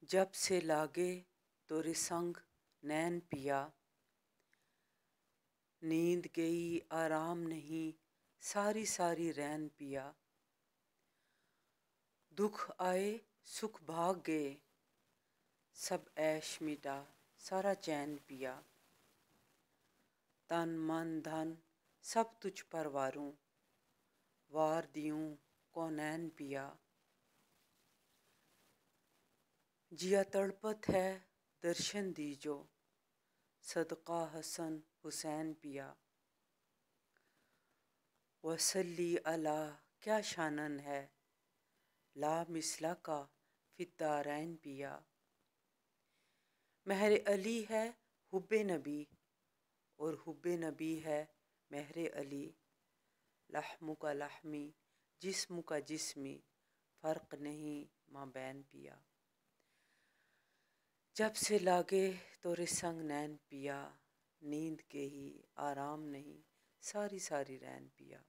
जब से लागे तोरे संग नैन पिया, नींद गई आराम नहीं सारी सारी रैन पिया। दुख आए सुख भाग गए सब ऐश मिटा सारा चैन पिया। तन मन धन सब तुझ पर वारूं, वार दियूं कौनैन पिया। जिया तड़पत है दर्शन दीजो, सदका हसन हुसैन पिया। वसल्ली अला क्या शानन है, ला मिसला का फिद्दारैन पिया। महर अली है हुब्बे नबी और हुब्बे नबी है महर अली। लहमु का लहमी जिस्मु का जिस्मी फ़र्क नहीं माँ बैन पिया। जब से लागे तोरे संग नैन पिया, नींद के ही आराम नहीं सारी सारी रैन पिया।